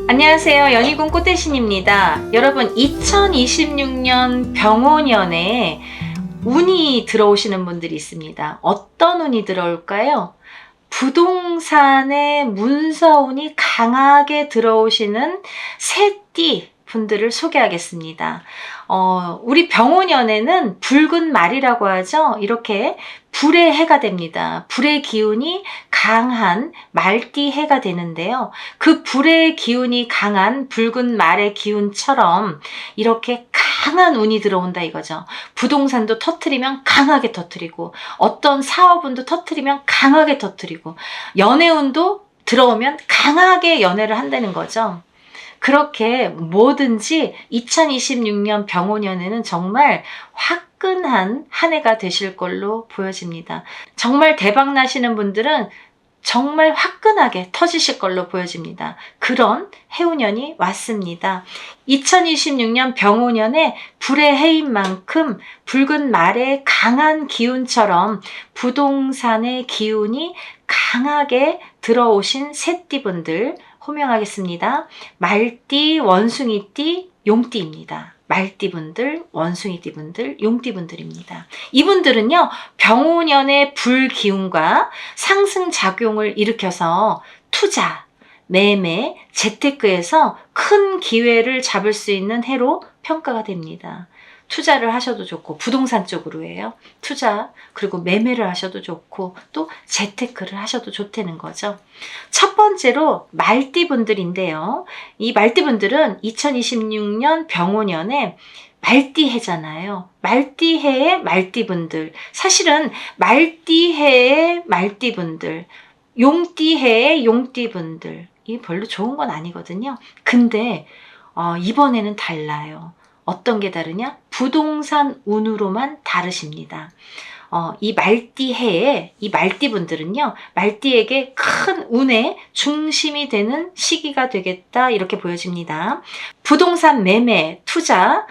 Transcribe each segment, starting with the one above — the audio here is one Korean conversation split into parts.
안녕하세요. 연희군 꽃대신입니다. 여러분, 2026년 병오년에 운이 들어오시는 분들이 있습니다. 어떤 운이 들어올까요? 부동산의 문서운이 강하게 들어오시는 새띠 분들을 소개하겠습니다. 우리 병오년에는 붉은 말이라고 하죠. 이렇게 불의 해가 됩니다. 불의 기운이 강한 말띠 해가 되는데요. 그 불의 기운이 강한 붉은 말의 기운처럼 이렇게 강한 운이 들어온다 이거죠. 부동산도 터트리면 강하게 터트리고, 어떤 사업운도 터트리면 강하게 터트리고, 연애운도 들어오면 강하게 연애를 한다는 거죠. 그렇게 뭐든지 2026년 병오년에는 정말 화끈한 한 해가 되실 걸로 보여집니다. 정말 대박 나시는 분들은 정말 화끈하게 터지실 걸로 보여집니다. 그런 해운년이 왔습니다. 2026년 병오년에 불의 해인 만큼 붉은 말의 강한 기운처럼 부동산의 기운이 강하게 들어오신 새띠분들 호명하겠습니다. 말띠, 원숭이띠, 용띠입니다. 말띠분들, 원숭이띠분들, 용띠분들입니다. 이분들은요, 병오년의 불기운과 상승작용을 일으켜서 투자, 매매, 재테크에서 큰 기회를 잡을 수 있는 해로 평가가 됩니다. 투자를 하셔도 좋고, 부동산 쪽으로 해요. 투자, 그리고 매매를 하셔도 좋고, 또 재테크를 하셔도 좋다는 거죠. 첫 번째로 말띠분들인데요. 이 말띠분들은 2026년 병오년에 말띠해잖아요. 말띠해의 말띠분들. 사실은 말띠해의 말띠분들, 용띠해의 용띠분들. 이게 별로 좋은 건 아니거든요. 근데 이번에는 달라요. 어떤 게 다르냐? 부동산 운으로만 다르십니다. 이 말띠해에 이 말띠분들은요, 말띠에게 큰 운의 중심이 되는 시기가 되겠다 이렇게 보여집니다. 부동산 매매, 투자,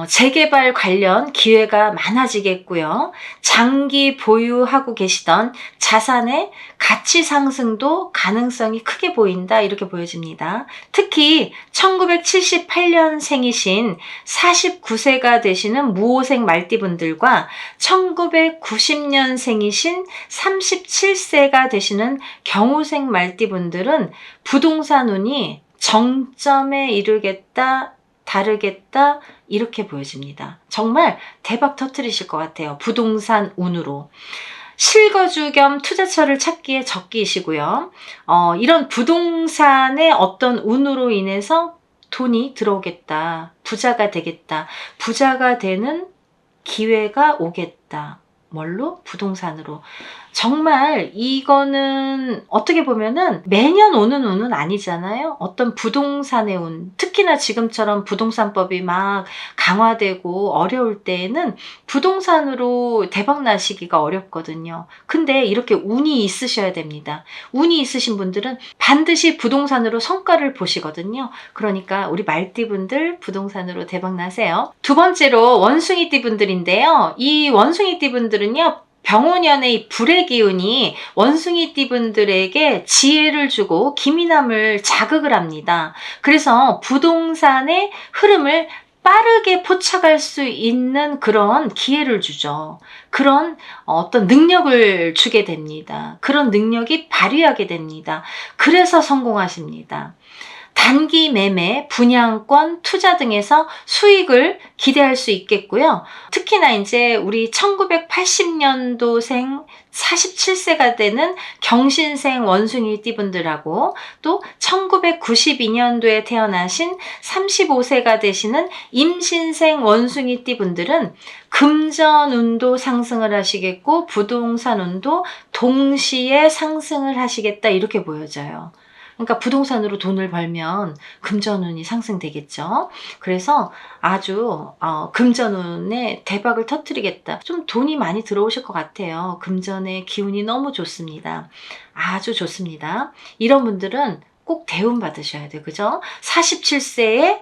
재개발 관련 기회가 많아지겠고요. 장기 보유하고 계시던 자산의 가치 상승도 가능성이 크게 보인다 이렇게 보여집니다. 특히 1978년생이신 49세가 되시는 무호생 말띠분들과 1990년생이신 37세가 되시는 경호생 말띠분들은 부동산 운이 정점에 이르겠다, 다르겠다 이렇게 보여집니다. 정말 대박 터뜨리실 것 같아요. 부동산 운으로. 실거주 겸 투자처를 찾기에 적기이시고요. 이런 부동산의 어떤 운으로 인해서 돈이 들어오겠다. 부자가 되겠다. 부자가 되는 기회가 오겠다. 뭘로? 부동산으로. 정말 이거는 어떻게 보면은 매년 오는 운은 아니잖아요. 어떤 부동산의 운, 특히나 지금처럼 부동산법이 막 강화되고 어려울 때에는 부동산으로 대박 나시기가 어렵거든요. 근데 이렇게 운이 있으셔야 됩니다. 운이 있으신 분들은 반드시 부동산으로 성과를 보시거든요. 그러니까 우리 말띠분들 부동산으로 대박 나세요. 두 번째로 원숭이띠분들인데요. 이 원숭이띠분들은요, 병오년의 이 불의 기운이 원숭이띠분들에게 지혜를 주고 기민함을 자극을 합니다. 그래서 부동산의 흐름을 빠르게 포착할 수 있는 그런 기회를 주죠. 그런 어떤 능력을 주게 됩니다. 그런 능력이 발휘하게 됩니다. 그래서 성공하십니다. 단기 매매, 분양권, 투자 등에서 수익을 기대할 수 있겠고요. 특히나 이제 우리 1980년도생 47세가 되는 경신생 원숭이띠분들하고 또 1992년도에 태어나신 35세가 되시는 임신생 원숭이띠분들은 금전운도 상승을 하시겠고 부동산운도 동시에 상승을 하시겠다 이렇게 보여져요. 그러니까 부동산으로 돈을 벌면 금전운이 상승되겠죠. 그래서 아주 금전운에 대박을 터뜨리겠다. 좀 돈이 많이 들어오실 것 같아요. 금전의 기운이 너무 좋습니다. 아주 좋습니다. 이런 분들은 꼭 대운 받으셔야 돼요. 그죠? 47세에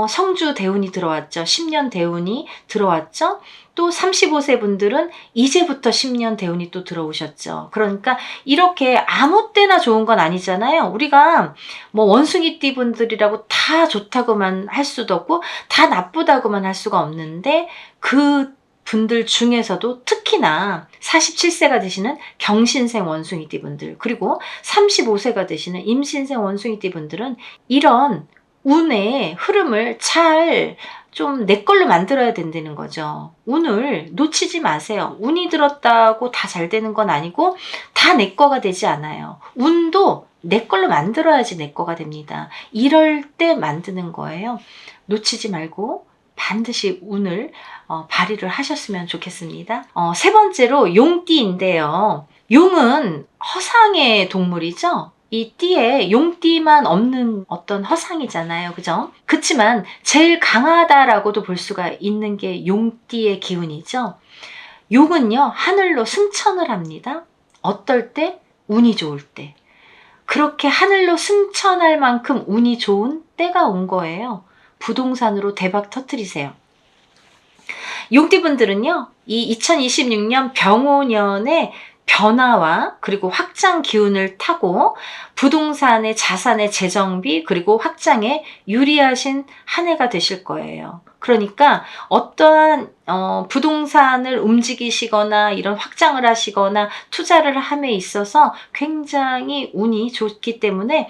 성주 대운이 들어왔죠. 10년 대운이 들어왔죠. 또 35세 분들은 이제부터 10년 대운이 또 들어오셨죠. 그러니까 이렇게 아무 때나 좋은 건 아니잖아요. 우리가 뭐 원숭이띠 분들이라고 다 좋다고만 할 수도 없고 다 나쁘다고만 할 수가 없는데 그 분들 중에서도 특히나 47세가 되시는 경신생 원숭이띠 분들, 그리고 35세가 되시는 임신생 원숭이띠 분들은 이런 운의 흐름을 잘 좀 내 걸로 만들어야 된다는 거죠. 운을 놓치지 마세요. 운이 들었다고 다 잘 되는 건 아니고 다 내 거가 되지 않아요. 운도 내 걸로 만들어야지 내 거가 됩니다. 이럴 때 만드는 거예요. 놓치지 말고 반드시 운을 발휘를 하셨으면 좋겠습니다. 세 번째로 용띠인데요. 용은 허상의 동물이죠. 이 띠에 용띠만 없는 어떤 허상이잖아요. 그죠? 그치만 제일 강하다라고도 볼 수가 있는 게 용띠의 기운이죠. 용은요, 하늘로 승천을 합니다. 어떨 때? 운이 좋을 때. 그렇게 하늘로 승천할 만큼 운이 좋은 때가 온 거예요. 부동산으로 대박 터뜨리세요. 용띠분들은요, 이 2026년 병오년에 변화와 그리고 확장 기운을 타고 부동산의 자산의 재정비 그리고 확장에 유리하신 한 해가 되실 거예요. 그러니까 어떠한 부동산을 움직이시거나 이런 확장을 하시거나 투자를 함에 있어서 굉장히 운이 좋기 때문에,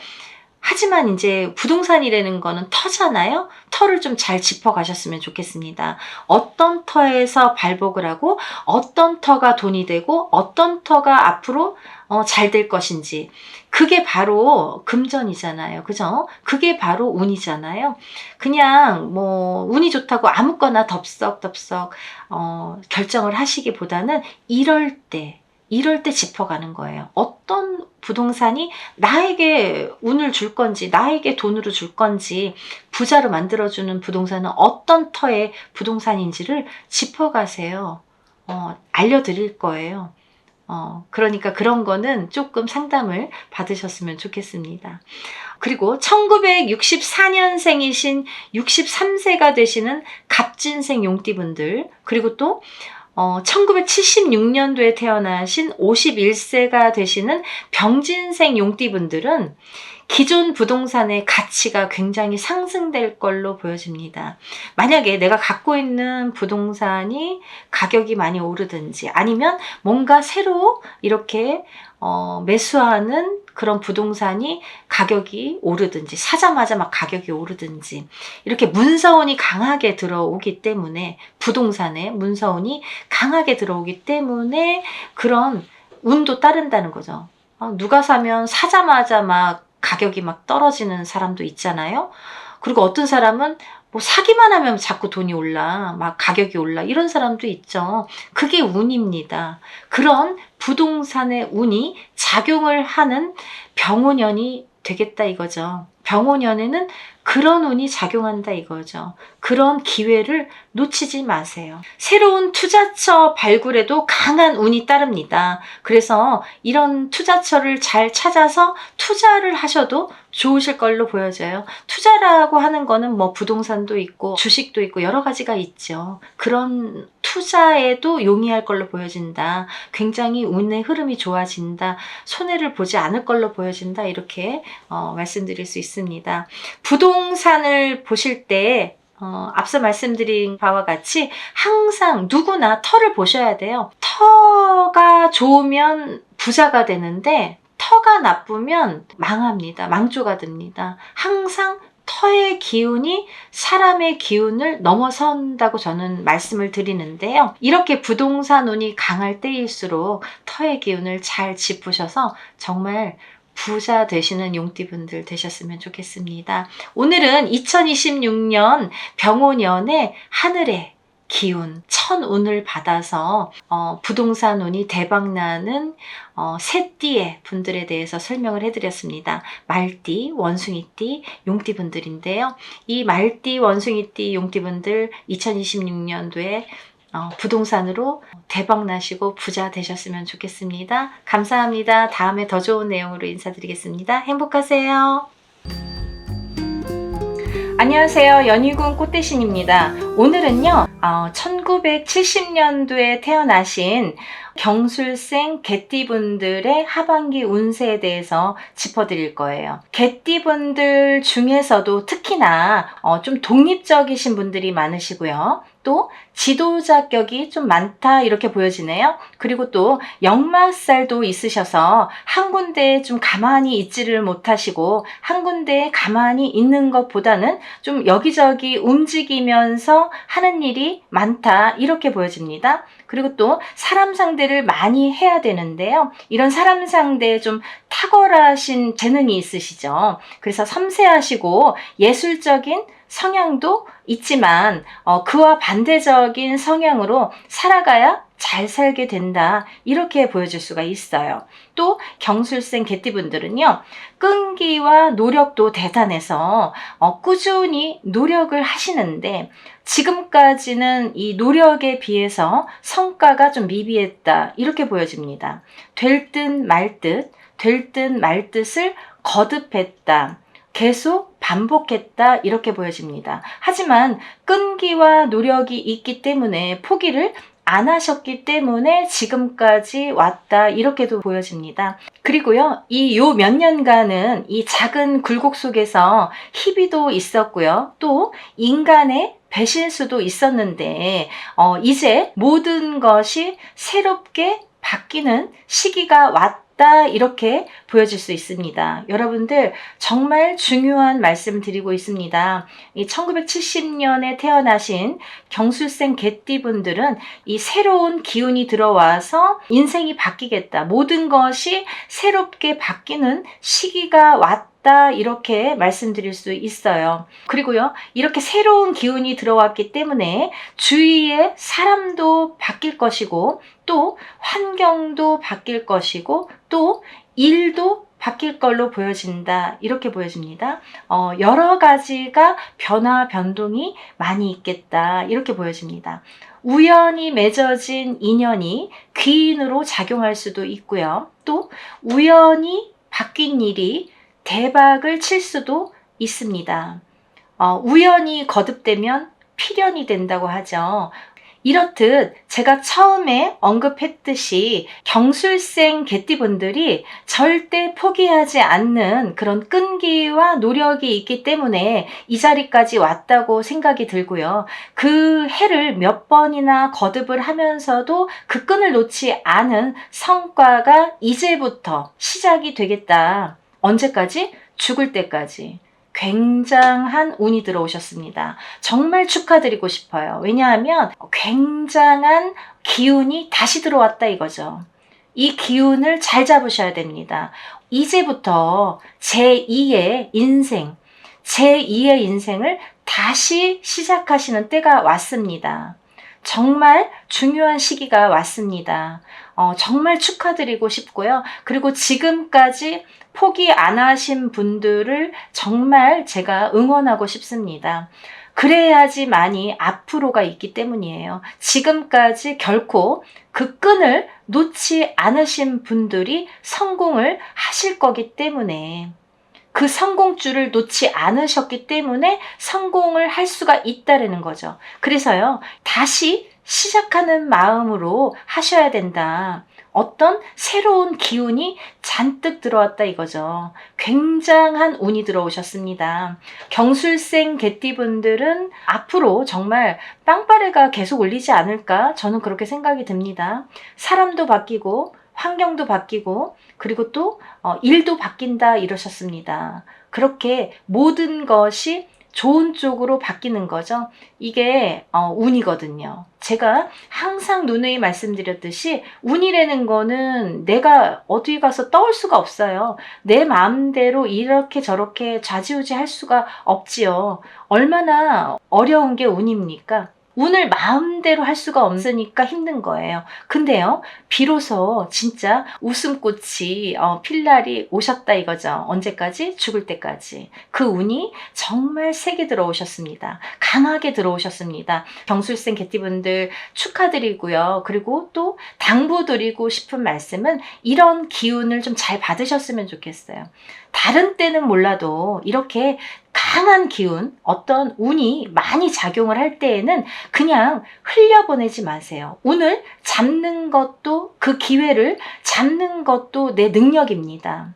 하지만 이제 부동산이라는 거는 터잖아요. 터를 좀 잘 짚어가셨으면 좋겠습니다. 어떤 터에서 발복을 하고 어떤 터가 돈이 되고 어떤 터가 앞으로 잘 될 것인지, 그게 바로 금전이잖아요. 그죠? 그게 바로 운이잖아요. 그냥 뭐 운이 좋다고 아무거나 덥석덥석 결정을 하시기보다는 이럴 때 짚어가는 거예요. 어떤 부동산이 나에게 운을 줄 건지, 나에게 돈으로 줄 건지, 부자로 만들어주는 부동산은 어떤 터의 부동산인지를 짚어가세요. 알려드릴 거예요. 그러니까 그런 거는 조금 상담을 받으셨으면 좋겠습니다. 그리고 1964년생이신 63세가 되시는 갑진생 용띠분들, 그리고 또 1976년도에 태어나신 51세가 되시는 병진생 용띠분들은 기존 부동산의 가치가 굉장히 상승될 걸로 보여집니다. 만약에 내가 갖고 있는 부동산이 가격이 많이 오르든지 아니면 뭔가 새로 이렇게 매수하는 그런 부동산이 가격이 오르든지 사자마자 막 가격이 오르든지 이렇게 문서운이 강하게 들어오기 때문에, 부동산에 문서운이 강하게 들어오기 때문에 그런 운도 따른다는 거죠. 누가 사면 사자마자 막 가격이 막 떨어지는 사람도 있잖아요. 그리고 어떤 사람은 뭐 사기만 하면 자꾸 돈이 올라, 막 가격이 올라, 이런 사람도 있죠. 그게 운입니다. 그런 부동산의 운이 작용을 하는 병오년이 되겠다 이거죠. 병오년에는 그런 운이 작용한다 이거죠. 그런 기회를 놓치지 마세요. 새로운 투자처 발굴에도 강한 운이 따릅니다. 그래서 이런 투자처를 잘 찾아서 투자를 하셔도 좋으실 걸로 보여져요. 투자라고 하는 거는 뭐 부동산도 있고 주식도 있고 여러 가지가 있죠. 그런 투자에도 용이할 걸로 보여진다. 굉장히 운의 흐름이 좋아진다. 손해를 보지 않을 걸로 보여진다. 이렇게 말씀드릴 수 있습니다. 부동산을 보실 때 앞서 말씀드린 바와 같이 항상 누구나 터를 보셔야 돼요. 터가 좋으면 부자가 되는데 터가 나쁘면 망합니다. 망조가 됩니다. 항상 터의 기운이 사람의 기운을 넘어선다고 저는 말씀을 드리는데요. 이렇게 부동산 운이 강할 때일수록 터의 기운을 잘 짚으셔서 정말 부자 되시는 용띠분들 되셨으면 좋겠습니다. 오늘은 2026년 병오년에 하늘의 기운, 천운을 받아서 부동산 운이 대박나는 세 띠의 분들에 대해서 설명을 해드렸습니다. 말띠, 원숭이띠, 용띠분들인데요. 이 말띠, 원숭이띠, 용띠분들 2026년도에 부동산으로 대박 나시고 부자 되셨으면 좋겠습니다. 감사합니다. 다음에 더 좋은 내용으로 인사드리겠습니다. 행복하세요. 안녕하세요. 연희군 꽃대신입니다. 오늘은요, 1970년도에 태어나신 경술생 개띠분들의 하반기 운세에 대해서 짚어드릴 거예요. 개띠분들 중에서도 특히나 좀 독립적이신 분들이 많으시고요. 또 지도자격이 좀 많다 이렇게 보여지네요. 그리고 또 역마살도 있으셔서 한 군데에 좀 가만히 있지를 못하시고 한 군데에 가만히 있는 것보다는 좀 여기저기 움직이면서 하는 일이 많다 이렇게 보여집니다. 그리고 또 사람 상대를 많이 해야 되는데요. 이런 사람 상대에 좀 탁월하신 재능이 있으시죠. 그래서 섬세하시고 예술적인 성향도 있지만 그와 반대적인 성향으로 살아가야 잘 살게 된다 이렇게 보여줄 수가 있어요. 또 경술생 개띠분들은요, 끈기와 노력도 대단해서 꾸준히 노력을 하시는데 지금까지는 이 노력에 비해서 성과가 좀 미비했다 이렇게 보여집니다. 될 듯 말 듯, 될 듯 말 듯을 거듭했다. 계속 반복했다 이렇게 보여집니다. 하지만 끈기와 노력이 있기 때문에 포기를 안 하셨기 때문에 지금까지 왔다 이렇게도 보여집니다. 그리고요, 이 요 몇 년간은 이 작은 굴곡 속에서 희비도 있었고요. 또 인간의 배신수도 있었는데 이제 모든 것이 새롭게 바뀌는 시기가 왔다 이렇게 보여질 수 있습니다. 여러분들 정말 중요한 말씀 드리고 있습니다. 이 1970년에 태어나신 경술생 개띠분들은 이 새로운 기운이 들어와서 인생이 바뀌겠다. 모든 것이 새롭게 바뀌는 시기가 왔다. 이렇게 말씀드릴 수 있어요. 그리고요, 이렇게 새로운 기운이 들어왔기 때문에 주위의 사람도 바뀔 것이고 또 환경도 바뀔 것이고 또 일도 바뀔 걸로 보여진다 이렇게 보여집니다. 여러 가지가 변화 변동이 많이 있겠다 이렇게 보여집니다. 우연히 맺어진 인연이 귀인으로 작용할 수도 있고요. 또 우연히 바뀐 일이 대박을 칠 수도 있습니다. 우연히 거듭되면 필연이 된다고 하죠. 이렇듯 제가 처음에 언급했듯이 경술생 개띠분들이 절대 포기하지 않는 그런 끈기와 노력이 있기 때문에 이 자리까지 왔다고 생각이 들고요. 그 해를 몇 번이나 거듭을 하면서도 그 끈을 놓지 않은 성과가 이제부터 시작이 되겠다. 언제까지? 죽을 때까지. 굉장한 운이 들어오셨습니다. 정말 축하드리고 싶어요. 왜냐하면 굉장한 기운이 다시 들어왔다 이거죠. 이 기운을 잘 잡으셔야 됩니다. 이제부터 제2의 인생을 다시 시작하시는 때가 왔습니다. 정말 중요한 시기가 왔습니다. 정말 축하드리고 싶고요. 그리고 지금까지 포기 안 하신 분들을 정말 제가 응원하고 싶습니다. 그래야지만이 앞으로가 있기 때문이에요. 지금까지 결코 그 끈을 놓지 않으신 분들이 성공을 하실 거기 때문에 그 성공줄을 놓지 않으셨기 때문에 성공을 할 수가 있다는 거죠. 그래서요, 다시 시작하는 마음으로 하셔야 된다. 어떤 새로운 기운이 잔뜩 들어왔다 이거죠. 굉장한 운이 들어오셨습니다. 경술생 개띠분들은 앞으로 정말 빵빠레가 계속 울리지 않을까 저는 그렇게 생각이 듭니다. 사람도 바뀌고 환경도 바뀌고 그리고 또 일도 바뀐다 이러셨습니다. 그렇게 모든 것이 좋은 쪽으로 바뀌는 거죠. 이게 운이거든요. 제가 항상 누누이 말씀드렸듯이 운이라는 거는 내가 어디 가서 떠올 수가 없어요. 내 마음대로 이렇게 저렇게 좌지우지 할 수가 없지요. 얼마나 어려운 게 운입니까? 운을 마음대로 할 수가 없으니까 힘든 거예요. 근데요, 비로소 진짜 웃음꽃이 필 날이 오셨다 이거죠. 언제까지? 죽을 때까지. 그 운이 정말 세게 들어오셨습니다. 강하게 들어오셨습니다. 경술생 개띠분들 축하드리고요. 그리고 또 당부드리고 싶은 말씀은 이런 기운을 좀 잘 받으셨으면 좋겠어요. 다른 때는 몰라도 이렇게 강한 기운, 어떤 운이 많이 작용을 할 때에는 그냥 흘려보내지 마세요. 운을 잡는 것도, 그 기회를 잡는 것도 내 능력입니다.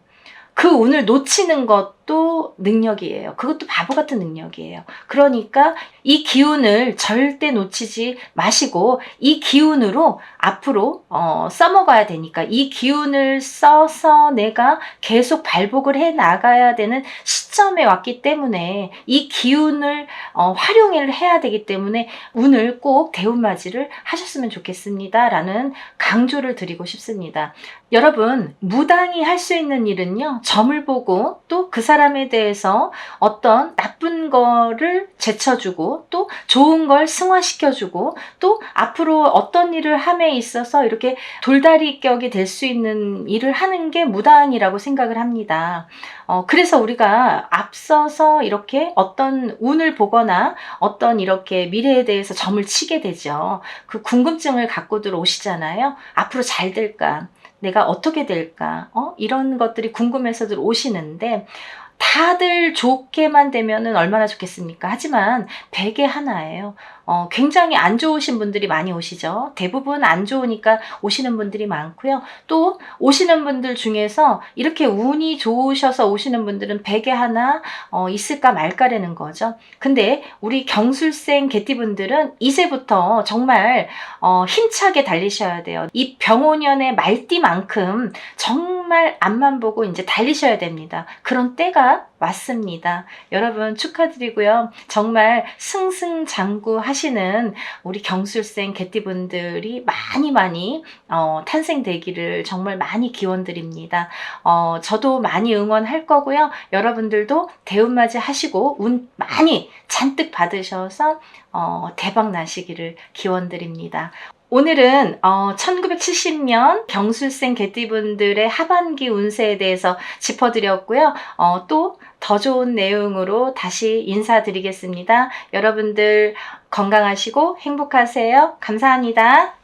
그 운을 놓치는 것도 능력이에요. 그것도 바보 같은 능력이에요. 그러니까 이 기운을 절대 놓치지 마시고 이 기운으로 앞으로 써먹어야 되니까, 이 기운을 써서 내가 계속 발복을 해 나가야 되는 시점에 왔기 때문에 이 기운을 활용을 해야 되기 때문에 운을 꼭 대운맞이를 하셨으면 좋겠습니다 라는 강조를 드리고 싶습니다. 여러분, 무당이 할 수 있는 일은요, 점을 보고 또 그 사람에 대해서 어떤 나쁜 거를 제쳐주고 또 좋은 걸 승화시켜주고 또 앞으로 어떤 일을 함에 있어서 이렇게 돌다리 격이 될 수 있는 일을 하는 게 무당이라고 생각을 합니다. 그래서 우리가 앞서서 이렇게 어떤 운을 보거나 어떤 이렇게 미래에 대해서 점을 치게 되죠. 그 궁금증을 갖고들 오시잖아요. 앞으로 잘 될까? 내가 어떻게 될까? 이런 것들이 궁금해서들 오시는데, 다들 좋게만 되면은 얼마나 좋겠습니까? 하지만 백에 하나예요. 굉장히 안 좋으신 분들이 많이 오시죠. 대부분 안 좋으니까 오시는 분들이 많고요. 또 오시는 분들 중에서 이렇게 운이 좋으셔서 오시는 분들은 백에 하나 있을까 말까라는 거죠. 근데 우리 경술생 개띠분들은 이제부터 정말 힘차게 달리셔야 돼요. 이 병오년의 말띠만큼 정말 앞만 보고 이제 달리셔야 됩니다. 그런 때가 왔습니다. 여러분 축하드리고요. 정말 승승장구 하시는 우리 경술생 개띠분들이 많이 탄생되기를 정말 많이 기원드립니다. 저도 많이 응원할 거고요. 여러분들도 대운맞이 하시고 운 많이 잔뜩 받으셔서 대박 나시기를 기원드립니다. 오늘은 1970년 경술생 개띠분들의 하반기 운세에 대해서 짚어드렸고요. 또 더 좋은 내용으로 다시 인사드리겠습니다. 여러분들 건강하시고 행복하세요. 감사합니다.